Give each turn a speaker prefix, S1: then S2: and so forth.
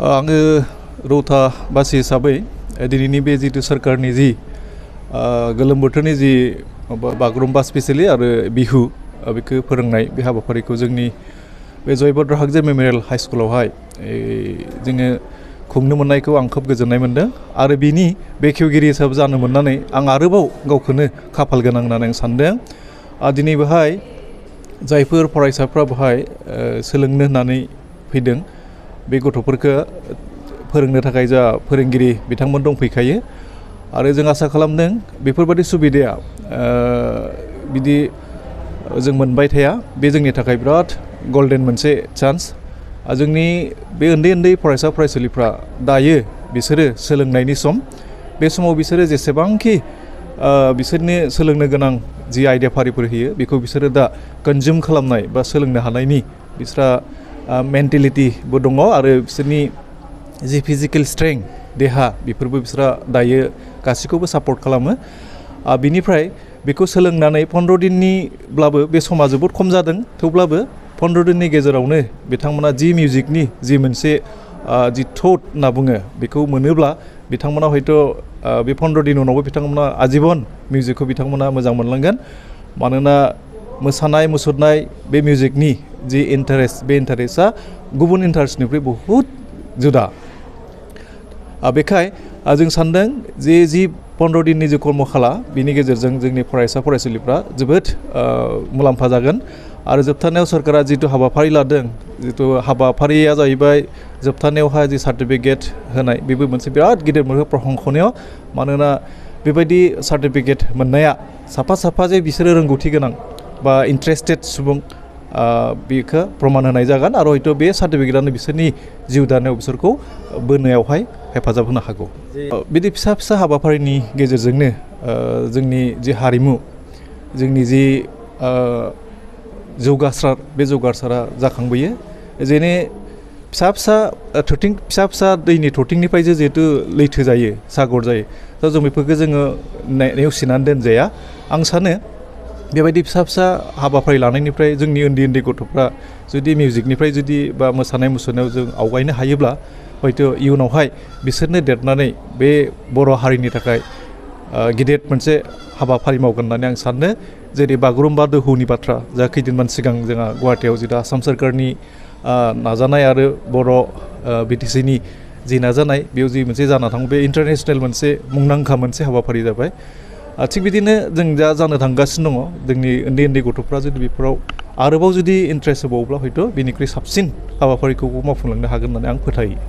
S1: आङो रौता बासि हिसाबै दिनैनि बे जितु सरकारनि जि गोलोम बोथोरनि जि बागुरुम्बा स्पेसियेलि आरो बिहु बेखौ फोरोंनाय बे हाबाफारिखौ जोंनि बे जय बद्र मेमरियेल हाइ स्कुलावहाय जोङो खुंनो मोननायखौ आं खोब गोजोननाय मोनदों आरो बिनि बेखेवगिरि हिसाबै जानो मोननानै आं आरोबाव गावखौनो खाफाल गोनां होननानै आं सानदों। दिनै बेहाय जायफोर फरायसाफ्रा बेहाय सोलोंनो होननानै फैदों बे गथ'फोरखौ फोरोंनो थाखाय जा फोरोंगिरि बिथांमोन दंफैखायो आरो जों आसा खालामदों बेफोरबायदि सुबिदाया बिदि जों मोनबाय थाया। बे जोंनि थाखाय बिराद गल्डेन मोनसे चान्स। जोंनि बे उन्दै फरायसा फरायसुलिफ्रा दायो बिसोरो सोलोंनायनि सम। बे समाव बिसोरो जेसेबांखि बिसोरनि सोलोंनो गोनां जि आयदाफारिफोर होयो बेखौ बिसोरो दा कनजिउम खालामनाय बा सोलोंनो हानायनि बिस्रा मेन्टेलिटिबो दङ आरो बिसोरनि जि फिजिकेल स्ट्रेंथ देहा बेफोरबो बिसोरा दायो गासैखौबो सापर्ट खालामो। बिनिफ्राय बेखौ सोलोंनानै 15 दिननिब्लाबो बे समा जोबोद खम जादों, थेवब्लाबो 15 दिननि गेजेरावनो बिथांमोना जि मिउजिकनि जि मोनसे जि थट होनना बुङो बेखौ मोनोब्ला बिथांमोना हयथ' बे 15 दिन उनावबो बिथांमोना आजीबन मिउजिकखौ बिथांमोना मोजां मोनलांगोन। मानोना मोसानाय मुसुरनाय बे मिउजिकनि जि इन्टारेस्ट बे इन्टारेस्टआ गुबुन इन्टारेस्टनिफ्राय बहुद जुदा। बेखाय जों सानदों जि 15 दिननि जि कर्मखाला बिनि गेजेरजों जोंनि फरायसा फरायसुलिफ्रा जोबोद मुलाम्फा जागोन। आरो जोबथारनायाव सरकारा जितु हाबाफारि लादों, जितु हाबाफारिया जाहैबाय जोबथारनायावहाय जि सार्टिफिकेट होनाय, बेबो मोनसे बिराद गिदिर मोनसे प्रशंसनीय। मानोना बेबायदि सार्टिफिकेट मोननाया साफा जे बिसोरो रोंगौथि गोनां बा इन्टारेस्टेड सुबुं बेखौ प्रमान होनाय जागोन आरो हयथ' बे सार्टिफिकेटआनो बिसोरनि जिउ दानायाव बिसोरखौ बोनायावहाय हेफाजाब होनो हागौ। बिदि फिसा हाबाफारिनि गेजेरजोंनो जोंनि जि हारिमु, जोंनि जि जौगासार बे जौगासारा जाखांबोयो। जेने फिसा दैनि थरथिंनिफ्रायसो जिहेतु लैथो जायो, सागर जायो, दा जों बेफोरखौ जोङो नेवसिनानै दोनजाया। आं सानो बेबायदि फिसा हाबाफारि लानायनिफ्राय जोंनि उन्दै गथ'फ्रा जुदि मिउजिकनिफ्राय जुदि बा मोसानाय मुसुरनायाव जों आवगायनो हायोब्ला हयथ' इयुनावहाय बिसोरनो देरनानै बे बर' हारिनि थाखाय गिदिर मोनसे हाबाफारि मावगोन होननानै आं सानो। जेरै बागुरुम्बा दोहौनि बाथ्रा जा खैदिनमान सिगां जोंहा गुवाहाटियाव जितु आसाम सोरखारनि नाजानाय आरो बर' बिटिसिनि जि नाजानाय बेयाव जि मोनसे जाना थाङो बे इन्टारनेसनेल मोनसे मुंदांखा मोनसे हाबाफारि जाबाय। थिग बिदिनो जों दा जानो थांगासिनो दङ। जोंनि उन्दै गथ'फ्रा जुदि बेफोराव आरोबाव जुदि इन्ट्रेस्ट होबावोब्ला हयथ' बेनिख्रुइ साबसिन हाबाफारिखौ मावफुंलांनो हागोन होननानै आं फोथायो।